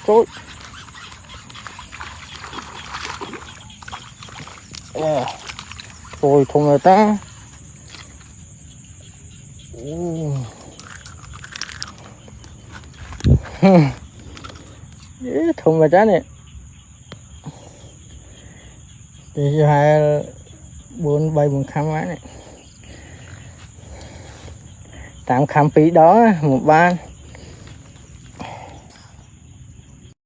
Trôi. Ôi thùng rồi ta. Thùng rồi ta nè. Thì hai 4 khăm á này. 8 khăm phí đó một ban.